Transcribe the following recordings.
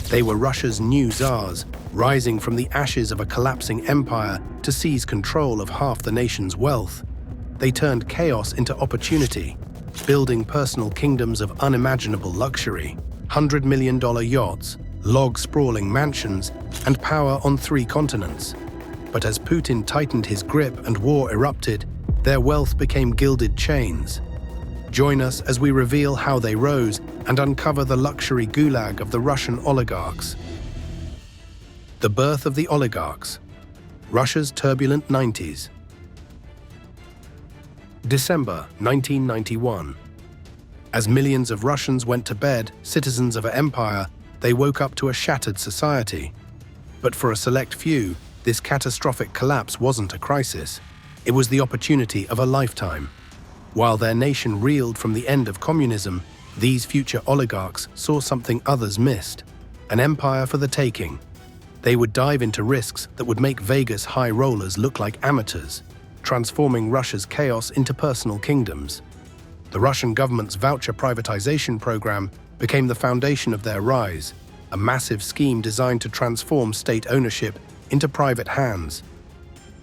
They were Russia's new tsars, rising from the ashes of a collapsing empire to seize control of half the nation's wealth. They turned chaos into opportunity, building personal kingdoms of unimaginable luxury, $100 million yachts, log-sprawling mansions, and power on 3 continents. But as Putin tightened his grip and war erupted, their wealth became gilded chains. Join us as we reveal how they rose and uncover the luxury gulag of the Russian oligarchs. The birth of the oligarchs. Russia's turbulent 90s. December 1991. As millions of Russians went to bed, citizens of an empire, they woke up to a shattered society. But for a select few, this catastrophic collapse wasn't a crisis. It was the opportunity of a lifetime. While their nation reeled from the end of communism, these future oligarchs saw something others missed: an empire for the taking. They would dive into risks that would make Vegas high rollers look like amateurs, transforming Russia's chaos into personal kingdoms. The Russian government's voucher privatization program became the foundation of their rise, a massive scheme designed to transform state ownership into private hands.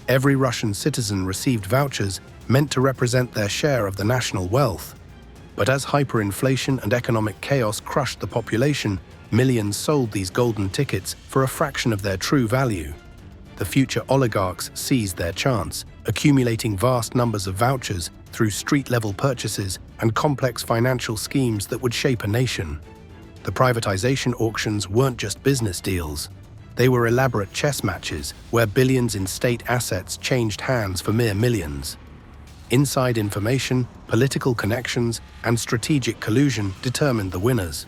Every Russian citizen received vouchers meant to represent their share of the national wealth. But as hyperinflation and economic chaos crushed the population, millions sold these golden tickets for a fraction of their true value. The future oligarchs seized their chance, accumulating vast numbers of vouchers through street-level purchases and complex financial schemes that would shape a nation. The privatization auctions weren't just business deals. They were elaborate chess matches where billions in state assets changed hands for mere millions. Inside information, political connections, and strategic collusion determined the winners.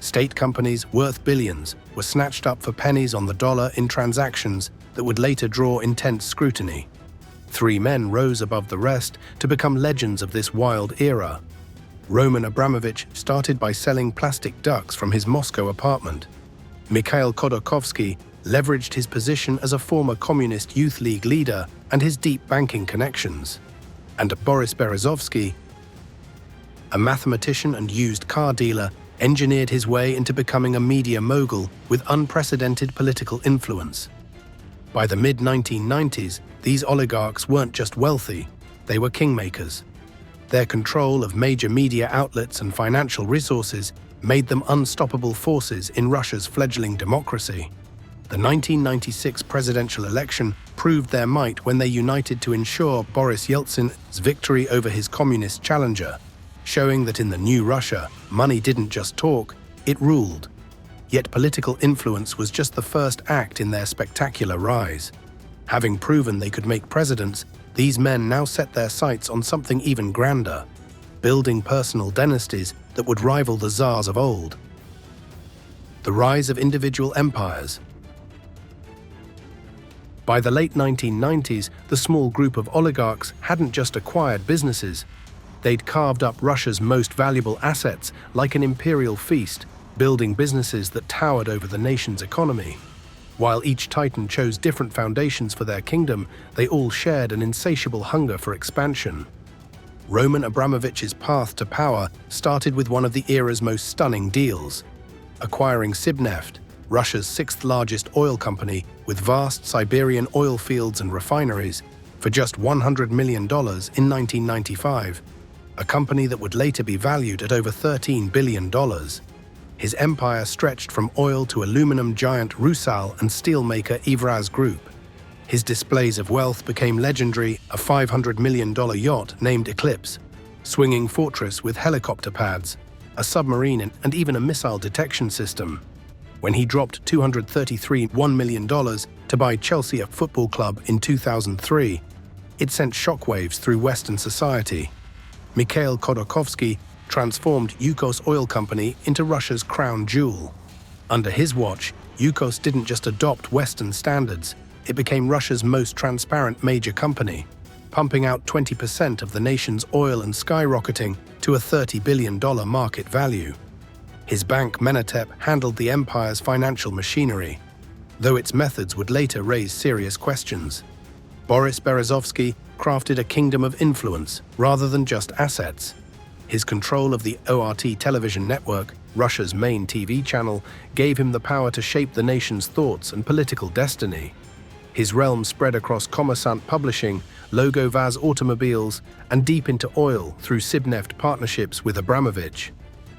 State companies worth billions were snatched up for pennies on the dollar in transactions that would later draw intense scrutiny. 3 men rose above the rest to become legends of this wild era. Roman Abramovich started by selling plastic ducks from his Moscow apartment. Mikhail Khodorkovsky leveraged his position as a former Communist Youth League leader and his deep banking connections. And Boris Berezovsky, a mathematician and used car dealer, engineered his way into becoming a media mogul with unprecedented political influence. By the mid-1990s, these oligarchs weren't just wealthy, they were kingmakers. Their control of major media outlets and financial resources made them unstoppable forces in Russia's fledgling democracy. The 1996 presidential election proved their might when they united to ensure Boris Yeltsin's victory over his communist challenger, showing that in the new Russia, money didn't just talk, it ruled. Yet political influence was just the first act in their spectacular rise. Having proven they could make presidents, these men now set their sights on something even grander: building personal dynasties that would rival the tsars of old. The rise of individual empires. By the late 1990s, the small group of oligarchs hadn't just acquired businesses. They'd carved up Russia's most valuable assets like an imperial feast, building businesses that towered over the nation's economy. While each titan chose different foundations for their kingdom, they all shared an insatiable hunger for expansion. Roman Abramovich's path to power started with one of the era's most stunning deals: acquiring Sibneft, Russia's 6th largest oil company with vast Siberian oil fields and refineries, for just $100 million in 1995, a company that would later be valued at over $13 billion. His empire stretched from oil to aluminum giant Rusal and steelmaker Ivraz Group. His displays of wealth became legendary: a $500 million yacht named Eclipse, swinging fortress with helicopter pads, a submarine and even a missile detection system. When he dropped $233 million to buy Chelsea Football Club in 2003, it sent shockwaves through Western society. Mikhail Khodorkovsky transformed Yukos Oil Company into Russia's crown jewel. Under his watch, Yukos didn't just adopt Western standards, it became Russia's most transparent major company, pumping out 20% of the nation's oil and skyrocketing to a $30 billion market value. His bank Menatep handled the empire's financial machinery, though its methods would later raise serious questions. Boris Berezovsky crafted a kingdom of influence rather than just assets. His control of the ORT television network Russia's main TV channel, gave him the power to shape the nation's thoughts and political destiny. His realm spread across Kommersant Publishing, Logo-Vaz Automobiles, and deep into oil through Sibneft partnerships with Abramovich.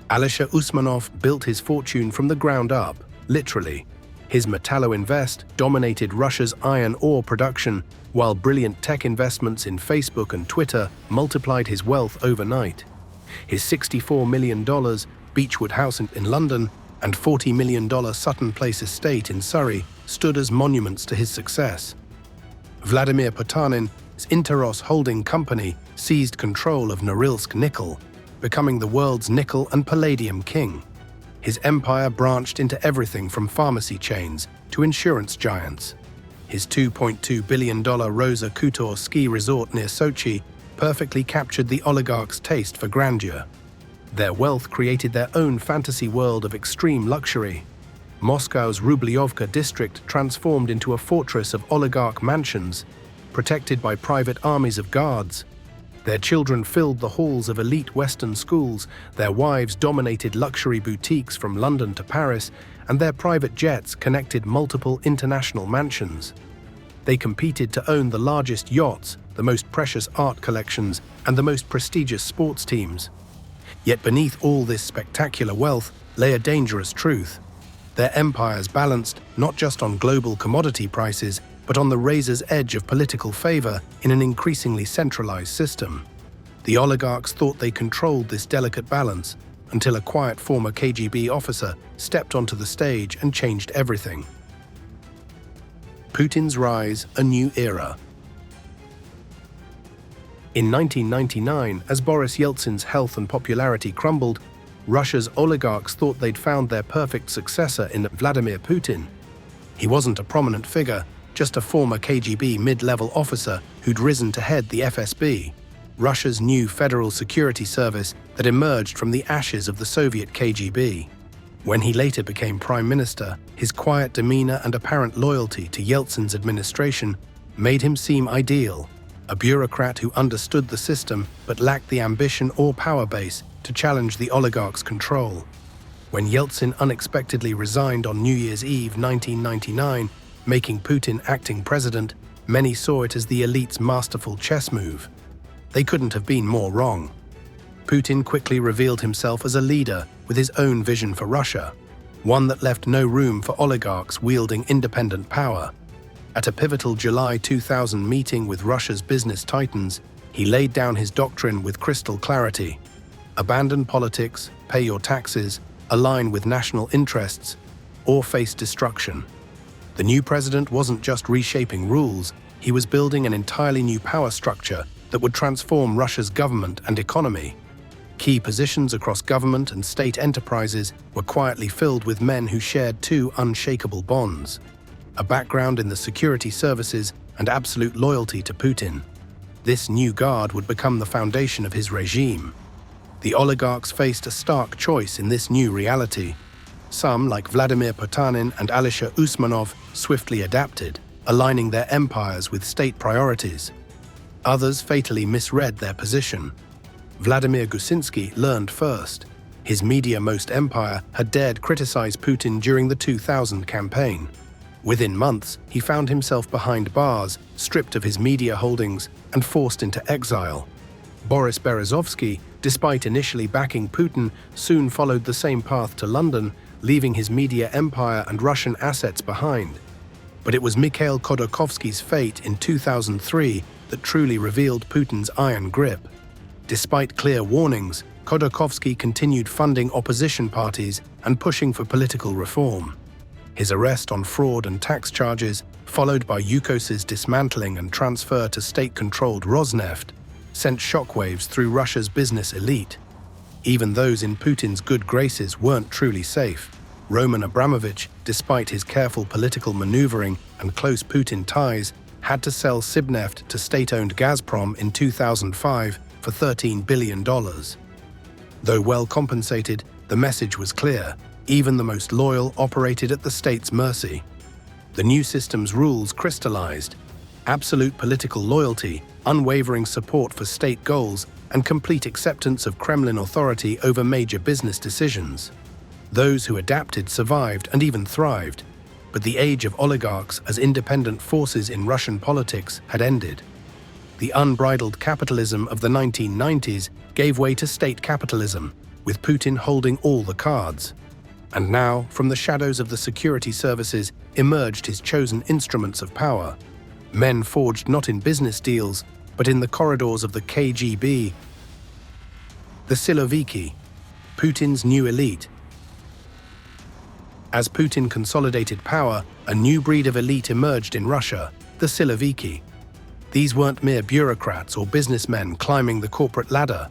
Alisher Usmanov built his fortune from the ground up, literally. His Metallo Invest dominated Russia's iron ore production, while brilliant tech investments in Facebook and Twitter multiplied his wealth overnight. His $64 million Beechwood house in London and $40 million Sutton Place estate in Surrey stood as monuments to his success. Vladimir Potanin's Interos holding company seized control of Norilsk Nickel, becoming the world's nickel and palladium king. His empire branched into everything from pharmacy chains to insurance giants. His $2.2 billion Rosa Khutor ski resort near Sochi perfectly captured the oligarchs' taste for grandeur. Their wealth created their own fantasy world of extreme luxury. Moscow's Rubliovka district transformed into a fortress of oligarch mansions, protected by private armies of guards. Their children filled the halls of elite Western schools, their wives dominated luxury boutiques from London to Paris, and their private jets connected multiple international mansions. They competed to own the largest yachts, the most precious art collections, and the most prestigious sports teams. Yet beneath all this spectacular wealth lay a dangerous truth. Their empires balanced not just on global commodity prices, but on the razor's edge of political favor in an increasingly centralized system. The oligarchs thought they controlled this delicate balance until a quiet former KGB officer stepped onto the stage and changed everything. Putin's rise, a new era. In 1999, as Boris Yeltsin's health and popularity crumbled, Russia's oligarchs thought they'd found their perfect successor in Vladimir Putin. He wasn't a prominent figure, just a former KGB mid-level officer who'd risen to head the FSB, Russia's new federal security service that emerged from the ashes of the Soviet KGB. When he later became prime minister, his quiet demeanor and apparent loyalty to Yeltsin's administration made him seem ideal, a bureaucrat who understood the system but lacked the ambition or power base to challenge the oligarchs' control. When Yeltsin unexpectedly resigned on New Year's Eve 1999, making Putin acting president, many saw it as the elite's masterful chess move. They couldn't have been more wrong. Putin quickly revealed himself as a leader with his own vision for Russia, one that left no room for oligarchs wielding independent power. At a pivotal July 2000 meeting with Russia's business titans, he laid down his doctrine with crystal clarity. Abandon politics, pay your taxes, align with national interests, or face destruction. The new president wasn't just reshaping rules, he was building an entirely new power structure that would transform Russia's government and economy. Key positions across government and state enterprises were quietly filled with men who shared two unshakable bonds: a background in the security services and absolute loyalty to Putin. This new guard would become the foundation of his regime. The oligarchs faced a stark choice in this new reality. Some, like Vladimir Potanin and Alisher Usmanov, swiftly adapted, aligning their empires with state priorities. Others fatally misread their position. Vladimir Gusinsky learned first. His media-most empire had dared criticize Putin during the 2000 campaign. Within months, he found himself behind bars, stripped of his media holdings, and forced into exile. Boris Berezovsky, despite initially backing Putin, soon followed the same path to London, leaving his media empire and Russian assets behind. But it was Mikhail Khodorkovsky's fate in 2003 that truly revealed Putin's iron grip. Despite clear warnings, Khodorkovsky continued funding opposition parties and pushing for political reform. His arrest on fraud and tax charges, followed by Yukos's dismantling and transfer to state-controlled Rosneft, sent shockwaves through Russia's business elite. Even those in Putin's good graces weren't truly safe. Roman Abramovich, despite his careful political maneuvering and close Putin ties, had to sell Sibneft to state-owned Gazprom in 2005 for $13 billion. Though well compensated, the message was clear: even the most loyal operated at the state's mercy. The new system's rules crystallized: absolute political loyalty, unwavering support for state goals, and complete acceptance of Kremlin authority over major business decisions. Those who adapted survived and even thrived, but the age of oligarchs as independent forces in Russian politics had ended. The unbridled capitalism of the 1990s gave way to state capitalism, with Putin holding all the cards. And now, from the shadows of the security services, emerged his chosen instruments of power. Men forged not in business deals, but in the corridors of the KGB. The siloviki, Putin's new elite. As Putin consolidated power, a new breed of elite emerged in Russia, the siloviki. These weren't mere bureaucrats or businessmen climbing the corporate ladder.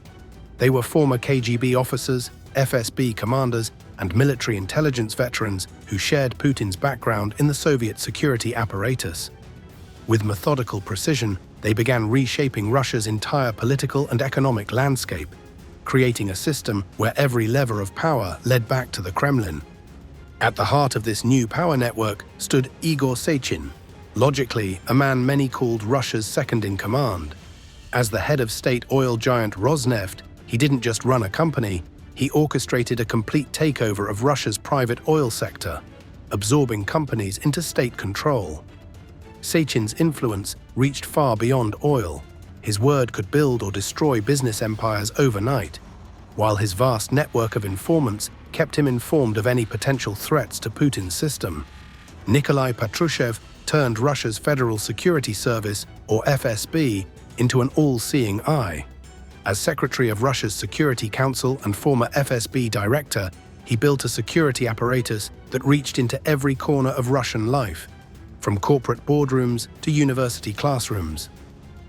They were former KGB officers, FSB commanders, and military intelligence veterans who shared Putin's background in the Soviet security apparatus. With methodical precision, they began reshaping Russia's entire political and economic landscape, creating a system where every lever of power led back to the Kremlin. At the heart of this new power network stood Igor Sechin, logically a man many called Russia's second-in-command. As the head of state oil giant Rosneft, he didn't just run a company, he orchestrated a complete takeover of Russia's private oil sector, absorbing companies into state control. Sechin's influence reached far beyond oil. His word could build or destroy business empires overnight, while his vast network of informants kept him informed of any potential threats to Putin's system. Nikolai Patrushev turned Russia's Federal Security Service, or FSB, into an all-seeing eye. As Secretary of Russia's Security Council and former FSB director, he built a security apparatus that reached into every corner of Russian life, from corporate boardrooms to university classrooms.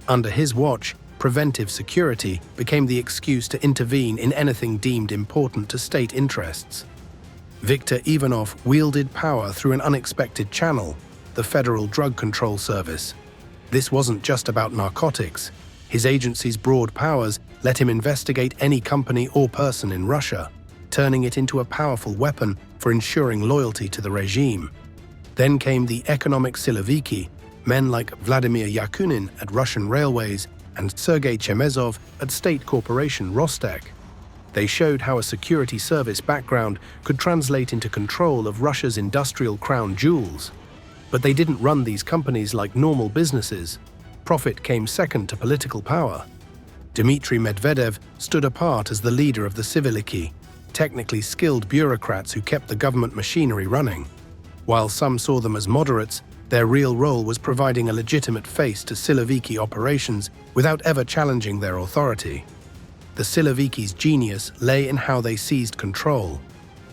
Under his watch, preventive security became the excuse to intervene in anything deemed important to state interests. Viktor Ivanov wielded power through an unexpected channel, the Federal Drug Control Service. This wasn't just about narcotics. His agency's broad powers let him investigate any company or person in Russia, turning it into a powerful weapon for ensuring loyalty to the regime. Then came the economic siloviki, men like Vladimir Yakunin at Russian Railways and Sergei Chemezov at state corporation Rostec. They showed how a security service background could translate into control of Russia's industrial crown jewels. But they didn't run these companies like normal businesses. Profit came second to political power. Dmitry Medvedev stood apart as the leader of the siloviki, technically skilled bureaucrats who kept the government machinery running. While some saw them as moderates, their real role was providing a legitimate face to siloviki operations without ever challenging their authority. The siloviki's genius lay in how they seized control.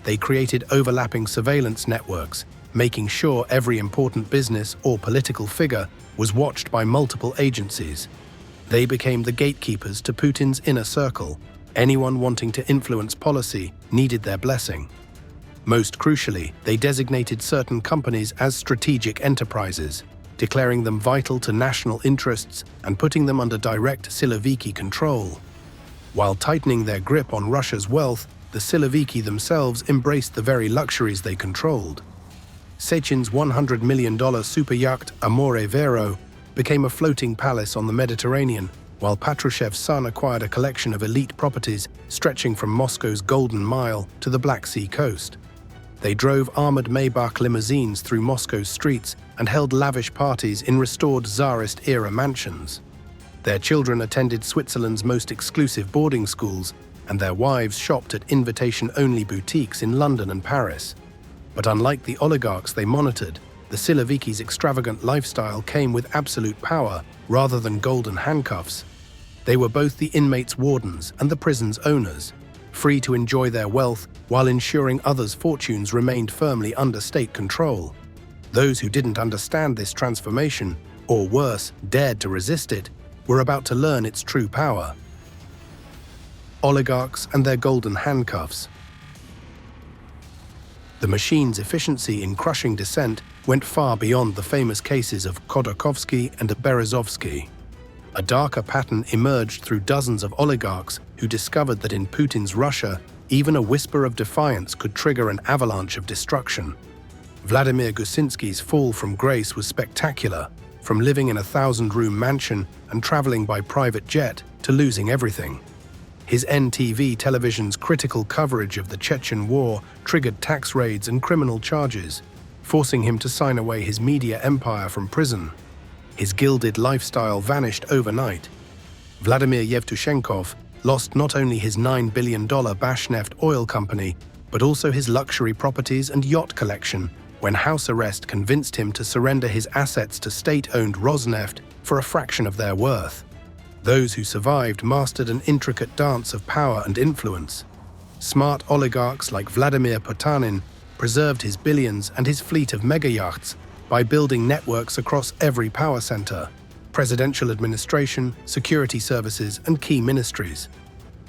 They created overlapping surveillance networks, making sure every important business or political figure was watched by multiple agencies. They became the gatekeepers to Putin's inner circle. Anyone wanting to influence policy needed their blessing. Most crucially, they designated certain companies as strategic enterprises, declaring them vital to national interests and putting them under direct siloviki control. While tightening their grip on Russia's wealth, the siloviki themselves embraced the very luxuries they controlled. Sechin's $100 million super yacht Amore Vero became a floating palace on the Mediterranean, while Patrushev's son acquired a collection of elite properties stretching from Moscow's Golden Mile to the Black Sea coast. They drove armored Maybach limousines through Moscow's streets and held lavish parties in restored Tsarist-era mansions. Their children attended Switzerland's most exclusive boarding schools, and their wives shopped at invitation-only boutiques in London and Paris. But unlike the oligarchs they monitored, the siloviki's extravagant lifestyle came with absolute power rather than golden handcuffs. They were both the inmates' wardens and the prison's owners, free to enjoy their wealth while ensuring others' fortunes remained firmly under state control. Those who didn't understand this transformation, or worse, dared to resist it, were about to learn its true power. Oligarchs and their golden handcuffs. The machine's efficiency in crushing dissent went far beyond the famous cases of Khodorkovsky and Berezovsky. A darker pattern emerged through dozens of oligarchs who discovered that in Putin's Russia, even a whisper of defiance could trigger an avalanche of destruction. Vladimir Gusinsky's fall from grace was spectacular, from living in a 1,000-room mansion and traveling by private jet to losing everything. His NTV television's critical coverage of the Chechen War triggered tax raids and criminal charges, forcing him to sign away his media empire from prison. His gilded lifestyle vanished overnight. Vladimir Yevtushenkov lost not only his $9 billion Bashneft oil company, but also his luxury properties and yacht collection, when house arrest convinced him to surrender his assets to state-owned Rosneft for a fraction of their worth. Those who survived mastered an intricate dance of power and influence. Smart oligarchs like Vladimir Putin preserved his billions and his fleet of mega-yachts by building networks across every power center, presidential administration, security services, and key ministries.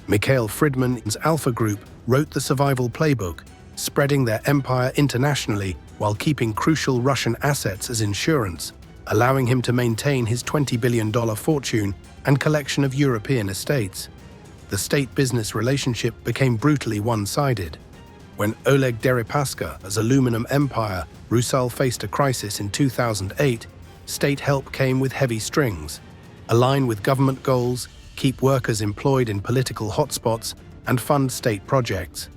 Mikhail Friedman's Alpha Group wrote the survival playbook, spreading their empire internationally while keeping crucial Russian assets as insurance, allowing him to maintain his $20 billion fortune and collection of European estates. The state-business relationship became brutally one-sided. When Oleg Deripaska's aluminum empire, Rusal, faced a crisis in 2008, state help came with heavy strings: align with government goals, keep workers employed in political hotspots, and fund state projects.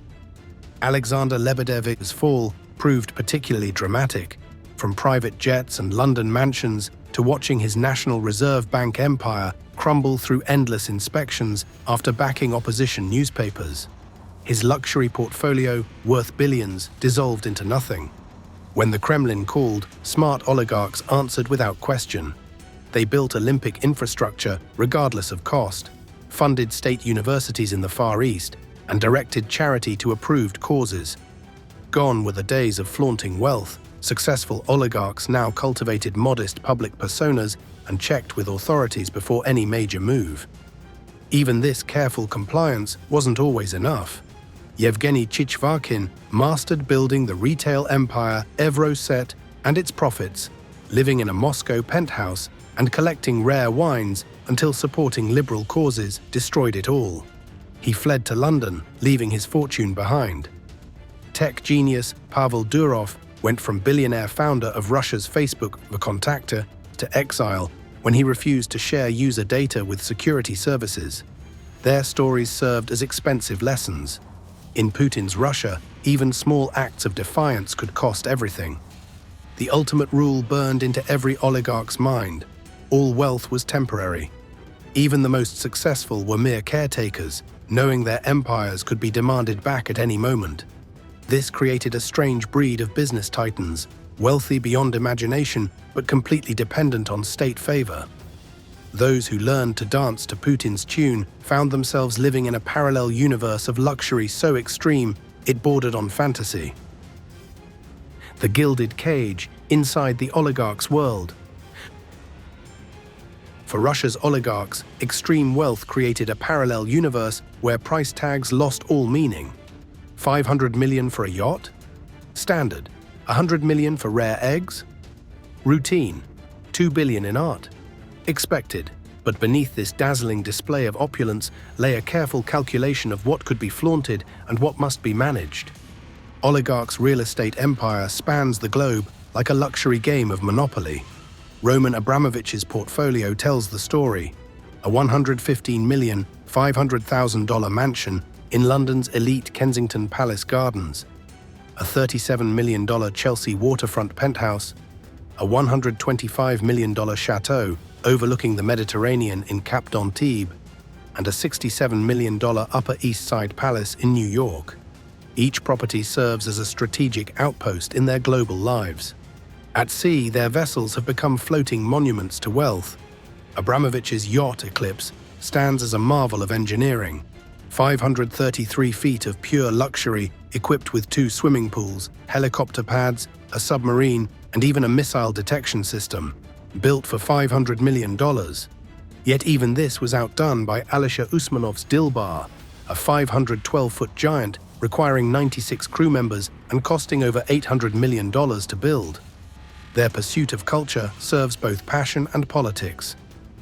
Alexander Lebedev's fall proved particularly dramatic. From private jets and London mansions to watching his National Reserve Bank empire crumble through endless inspections after backing opposition newspapers. His luxury portfolio, worth billions, dissolved into nothing. When the Kremlin called, smart oligarchs answered without question. They built Olympic infrastructure regardless of cost, funded state universities in the Far East, and directed charity to approved causes. Gone were the days of flaunting wealth. Successful oligarchs now cultivated modest public personas and checked with authorities before any major move. Even this careful compliance wasn't always enough. Yevgeny Chichvarkin mastered building the retail empire Evroset and its profits, living in a Moscow penthouse and collecting rare wines until supporting liberal causes destroyed it all. He fled to London, leaving his fortune behind. Tech genius Pavel Durov went from billionaire founder of Russia's Facebook VKontakte to exile when he refused to share user data with security services. Their stories served as expensive lessons. In Putin's Russia, even small acts of defiance could cost everything. The ultimate rule burned into every oligarch's mind: all wealth was temporary. Even the most successful were mere caretakers, knowing their empires could be demanded back at any moment. This created a strange breed of business titans, wealthy beyond imagination but completely dependent on state favor. Those who learned to dance to Putin's tune found themselves living in a parallel universe of luxury so extreme it bordered on fantasy. The gilded cage inside the oligarch's world. For Russia's oligarchs, extreme wealth created a parallel universe where price tags lost all meaning. 500 million for a yacht? Standard. 100 million for rare eggs? Routine. 2 billion in art? Expected. But beneath this dazzling display of opulence lay a careful calculation of what could be flaunted and what must be managed. Oligarch's real estate empire spans the globe like a luxury game of Monopoly. Roman Abramovich's portfolio tells the story. A $115,500,000 mansion in London's elite Kensington Palace Gardens, a $37 million Chelsea waterfront penthouse, a $125 million chateau overlooking the Mediterranean in Cap d'Antibes, and a $67 million Upper East Side palace in New York. Each property serves as a strategic outpost in their global lives. At sea, their vessels have become floating monuments to wealth. Abramovich's yacht Eclipse stands as a marvel of engineering. 533 feet of pure luxury, equipped with 2 swimming pools, helicopter pads, a submarine, and even a missile detection system, built for $500 million. Yet even this was outdone by Alisher Usmanov's Dilbar, a 512-foot giant requiring 96 crew members and costing over $800 million to build. Their pursuit of culture serves both passion and politics.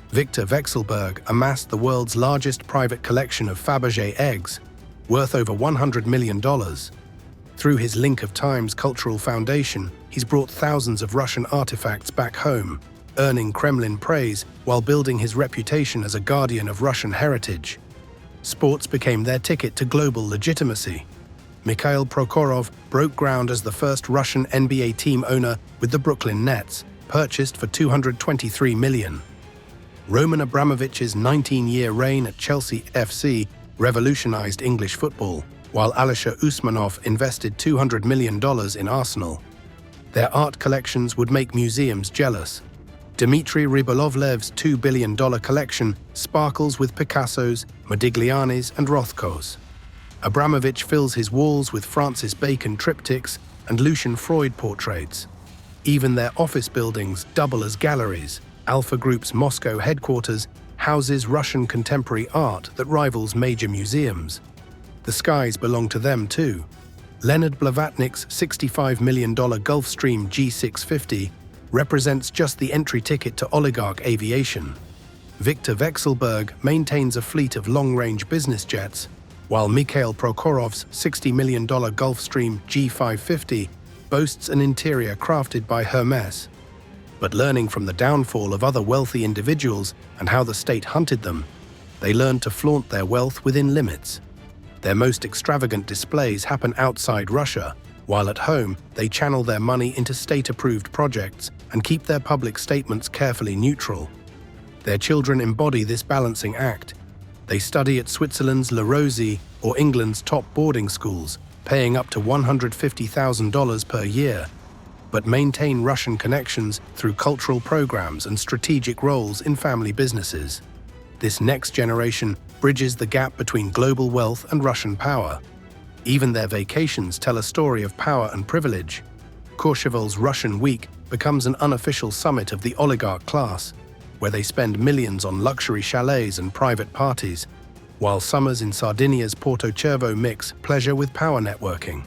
Victor Vekselberg amassed the world's largest private collection of Fabergé eggs, worth over $100 million. Through his Link of Time's cultural foundation, he's brought thousands of Russian artifacts back home, earning Kremlin praise while building his reputation as a guardian of Russian heritage. Sports became their ticket to global legitimacy. Mikhail Prokhorov broke ground as the first Russian NBA team owner with the Brooklyn Nets, purchased for $223 million. Roman Abramovich's 19-year reign at Chelsea FC revolutionized English football, while Alisher Usmanov invested $200 million in Arsenal. Their art collections would make museums jealous. Dmitry Rybolovlev's $2 billion collection sparkles with Picassos, Modiglianis, and Rothkos. Abramovich fills his walls with Francis Bacon triptychs and Lucian Freud portraits. Even their office buildings double as galleries. Alpha Group's Moscow headquarters houses Russian contemporary art that rivals major museums. The skies belong to them too. Leonard Blavatnik's $65 million Gulfstream G650 represents just the entry ticket to oligarch aviation. Viktor Vekselberg maintains a fleet of long-range business jets, while Mikhail Prokhorov's $60 million Gulfstream G550 boasts an interior crafted by Hermes. But learning from the downfall of other wealthy individuals and how the state hunted them, they learned to flaunt their wealth within limits. Their most extravagant displays happen outside Russia, while at home they channel their money into state-approved projects and keep their public statements carefully neutral. Their children embody this balancing act. They study at Switzerland's La Rosey or England's top boarding schools, paying up to $150,000 per year, but maintain Russian connections through cultural programs and strategic roles in family businesses. This next generation bridges the gap between global wealth and Russian power. Even their vacations tell a story of power and privilege. Courchevel's Russian Week becomes an unofficial summit of the oligarch class, where they spend millions on luxury chalets and private parties, while summers in Sardinia's Porto Cervo mix pleasure with power networking.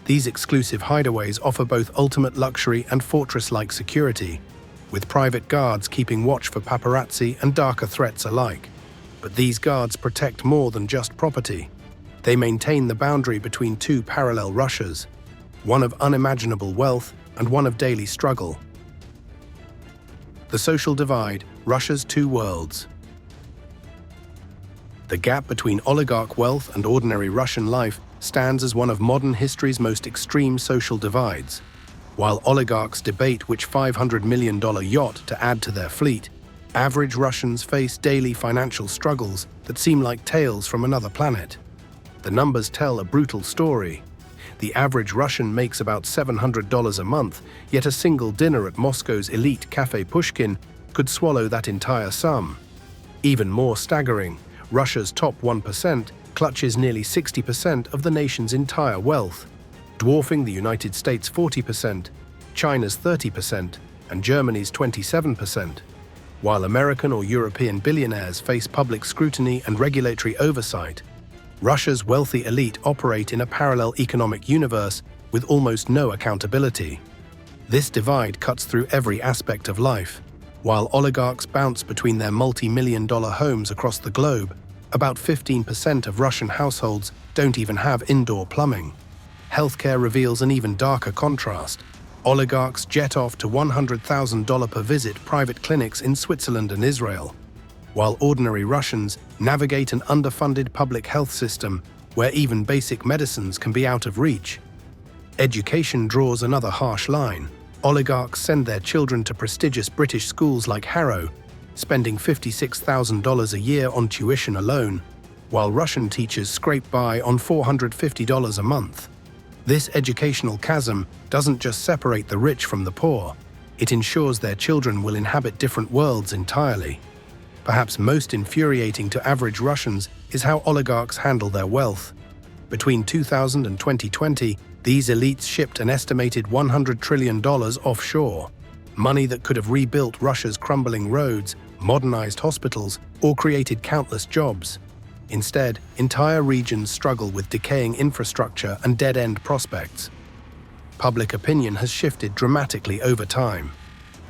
These exclusive hideaways offer both ultimate luxury and fortress-like security, with private guards keeping watch for paparazzi and darker threats alike. But these guards protect more than just property. They maintain the boundary between two parallel Russias, one of unimaginable wealth and one of daily struggle. The social divide, Russia's two worlds. The gap between oligarch wealth and ordinary Russian life stands as one of modern history's most extreme social divides. While oligarchs debate which $500 million yacht to add to their fleet, average Russians face daily financial struggles that seem like tales from another planet. The numbers tell a brutal story. The average Russian makes about $700 a month, yet a single dinner at Moscow's elite Café Pushkin could swallow that entire sum. Even more staggering, Russia's top 1% clutches nearly 60% of the nation's entire wealth, dwarfing the United States' 40%, China's 30%, and Germany's 27%. While American or European billionaires face public scrutiny and regulatory oversight, Russia's wealthy elite operate in a parallel economic universe with almost no accountability. This divide cuts through every aspect of life. While oligarchs bounce between their multi-million-dollar homes across the globe, about 15% of Russian households don't even have indoor plumbing. Healthcare reveals an even darker contrast. Oligarchs jet off to $100,000 per visit private clinics in Switzerland and Israel, while ordinary Russians navigate an underfunded public health system where even basic medicines can be out of reach. Education draws another harsh line. Oligarchs send their children to prestigious British schools like Harrow, spending $56,000 a year on tuition alone, while Russian teachers scrape by on $450 a month. This educational chasm doesn't just separate the rich from the poor, it ensures their children will inhabit different worlds entirely. Perhaps most infuriating to average Russians is how oligarchs handle their wealth. Between 2000 and 2020, these elites shipped an estimated $100 trillion offshore, money that could have rebuilt Russia's crumbling roads, modernized hospitals, or created countless jobs. Instead, entire regions struggle with decaying infrastructure and dead-end prospects. Public opinion has shifted dramatically over time.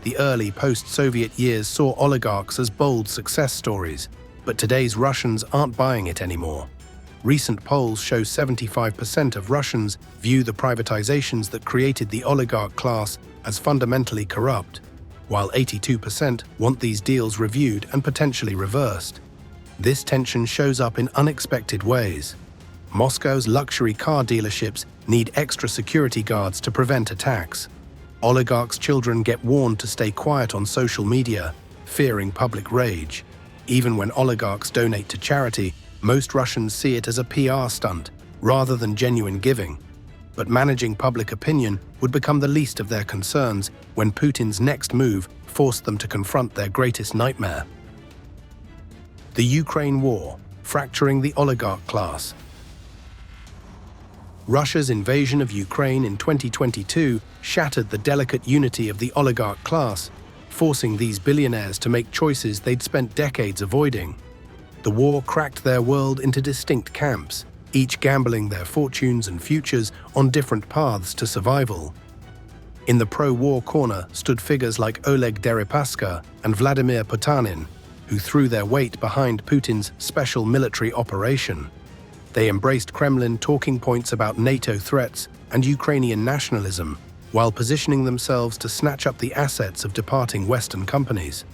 The early post-Soviet years saw oligarchs as bold success stories, but today's Russians aren't buying it anymore. Recent polls show 75% of Russians view the privatizations that created the oligarch class as fundamentally corrupt, while 82% want these deals reviewed and potentially reversed. This tension shows up in unexpected ways. Moscow's luxury car dealerships need extra security guards to prevent attacks. Oligarchs' children get warned to stay quiet on social media, fearing public rage. Even when oligarchs donate to charity, most Russians see it as a PR stunt, rather than genuine giving. But managing public opinion would become the least of their concerns when Putin's next move forced them to confront their greatest nightmare. The Ukraine War, fracturing the oligarch class. Russia's invasion of Ukraine in 2022 shattered the delicate unity of the oligarch class, forcing these billionaires to make choices they'd spent decades avoiding. The war cracked their world into distinct camps, each gambling their fortunes and futures on different paths to survival. In the pro-war corner stood figures like Oleg Deripaska and Vladimir Putin, who threw their weight behind Putin's special military operation. They embraced Kremlin talking points about NATO threats and Ukrainian nationalism, while positioning themselves to snatch up the assets of departing Western companies.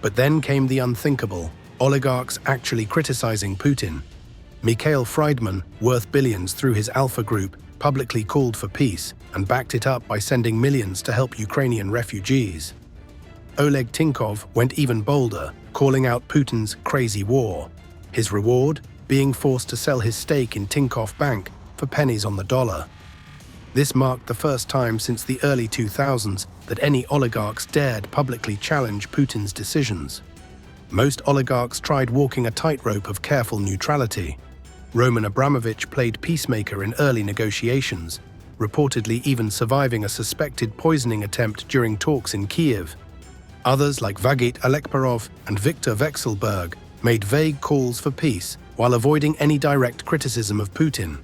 But then came the unthinkable, oligarchs actually criticizing Putin. Mikhail Friedman, worth billions through his Alpha Group, publicly called for peace and backed it up by sending millions to help Ukrainian refugees. Oleg Tinkov went even bolder, calling out Putin's crazy war. His reward? Being forced to sell his stake in Tinkoff Bank for pennies on the dollar. This marked the first time since the early 2000s that any oligarchs dared publicly challenge Putin's decisions. Most oligarchs tried walking a tightrope of careful neutrality. Roman Abramovich played peacemaker in early negotiations, reportedly even surviving a suspected poisoning attempt during talks in Kiev. Others, like Vagit Alekperov and Viktor Vekselberg, made vague calls for peace while avoiding any direct criticism of Putin.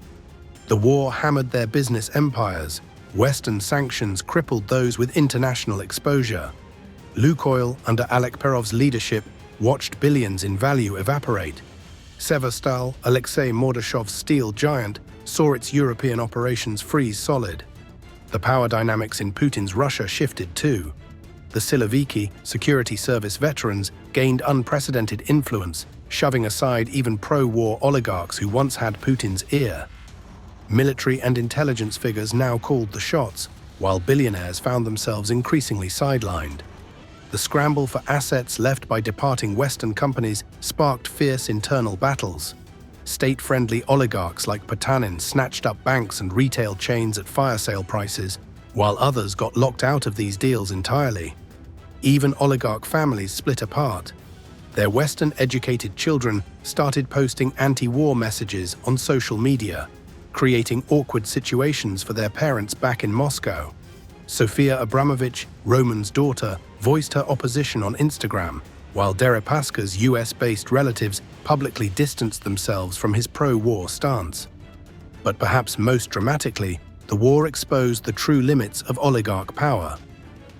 The war hammered their business empires. Western sanctions crippled those with international exposure. Lukoil, under Alekperov's leadership, watched billions in value evaporate. Severstal, Alexei Mordashov's steel giant, saw its European operations freeze solid. The power dynamics in Putin's Russia shifted too. The siloviki, security service veterans, gained unprecedented influence, shoving aside even pro-war oligarchs who once had Putin's ear. Military and intelligence figures now called the shots, while billionaires found themselves increasingly sidelined. The scramble for assets left by departing Western companies sparked fierce internal battles. State-friendly oligarchs like Putin snatched up banks and retail chains at fire sale prices, while others got locked out of these deals entirely. Even oligarch families split apart. Their Western-educated children started posting anti-war messages on social media, creating awkward situations for their parents back in Moscow. Sofia Abramovich, Roman's daughter, voiced her opposition on Instagram, while Deripaska's US-based relatives publicly distanced themselves from his pro-war stance. But perhaps most dramatically, the war exposed the true limits of oligarch power.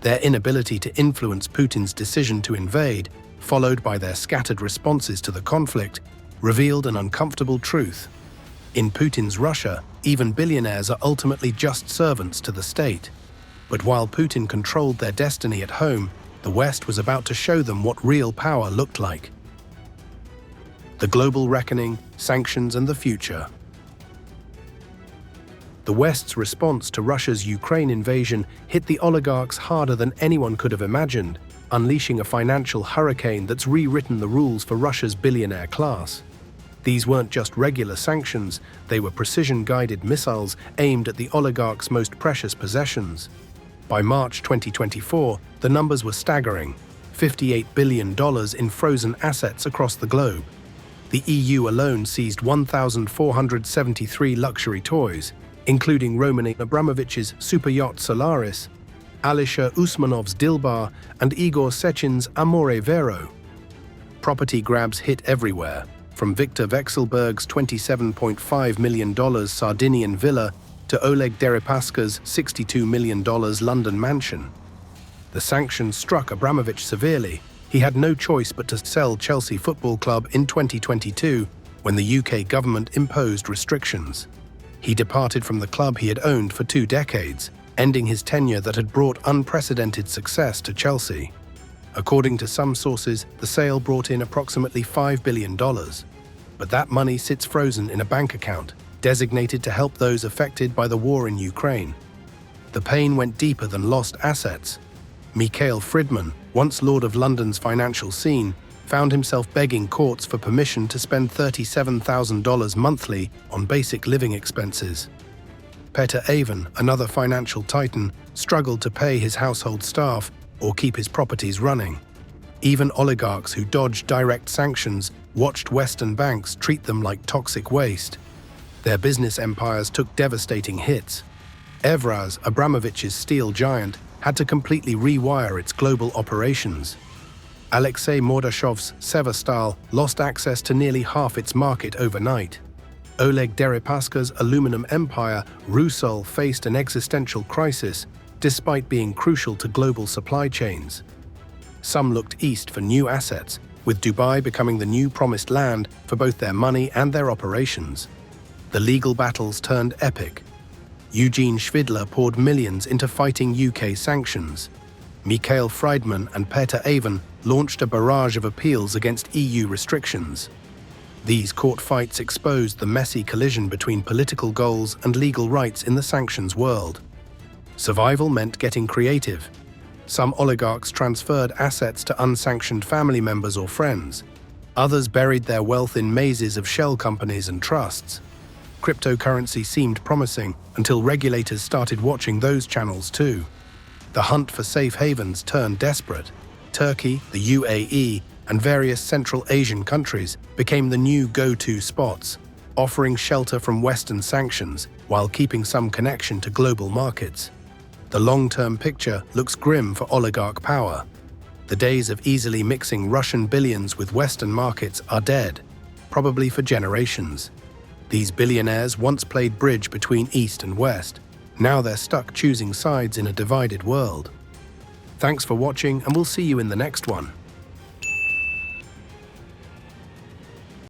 Their inability to influence Putin's decision to invade, followed by their scattered responses to the conflict, revealed an uncomfortable truth. In Putin's Russia, even billionaires are ultimately just servants to the state. But while Putin controlled their destiny at home, the West was about to show them what real power looked like. The global reckoning, sanctions, and the future. The West's response to Russia's Ukraine invasion hit the oligarchs harder than anyone could have imagined, unleashing a financial hurricane that's rewritten the rules for Russia's billionaire class. These weren't just regular sanctions, they were precision-guided missiles aimed at the oligarchs' most precious possessions. By March 2024, the numbers were staggering: $58 billion in frozen assets across the globe. The EU alone seized 1,473 luxury toys, including Roman Abramovich's super yacht Solaris, Alisher Usmanov's Dilbar, and Igor Sechin's Amore Vero. Property grabs hit everywhere, from Viktor Vekselberg's $27.5 million Sardinian villa to Oleg Deripaska's $62 million London mansion. The sanctions struck Abramovich severely. He had no choice but to sell Chelsea Football Club in 2022 when the UK government imposed restrictions. He departed from the club he had owned for 2 decades, ending his tenure that had brought unprecedented success to Chelsea. According to some sources, the sale brought in approximately $5 billion. But that money sits frozen in a bank account, designated to help those affected by the war in Ukraine. The pain went deeper than lost assets. Mikhail Fridman, once Lord of London's financial scene, found himself begging courts for permission to spend $37,000 monthly on basic living expenses. Peter Avon, another financial titan, struggled to pay his household staff or keep his properties running. Even oligarchs who dodged direct sanctions watched Western banks treat them like toxic waste. Their business empires took devastating hits. Evraz, Abramovich's steel giant, had to completely rewire its global operations. Alexei Mordashov's Severstal lost access to nearly half its market overnight. Oleg Deripaska's aluminum empire, Rusal, faced an existential crisis despite being crucial to global supply chains. Some looked east for new assets, with Dubai becoming the new promised land for both their money and their operations. The legal battles turned epic. Eugene Schwidler poured millions into fighting UK sanctions. Mikhail Fridman and Peter Avon launched a barrage of appeals against EU restrictions. These court fights exposed the messy collision between political goals and legal rights in the sanctions world. Survival meant getting creative. Some oligarchs transferred assets to unsanctioned family members or friends. Others buried their wealth in mazes of shell companies and trusts. Cryptocurrency seemed promising until regulators started watching those channels too. The hunt for safe havens turned desperate. Turkey, the UAE, and various Central Asian countries became the new go-to spots, offering shelter from Western sanctions while keeping some connection to global markets. The long-term picture looks grim for oligarch power. The days of easily mixing Russian billions with Western markets are dead, probably for generations. These billionaires once played bridge between East and West. Now they're stuck choosing sides in a divided world. Thanks for watching, and we'll see you in the next one.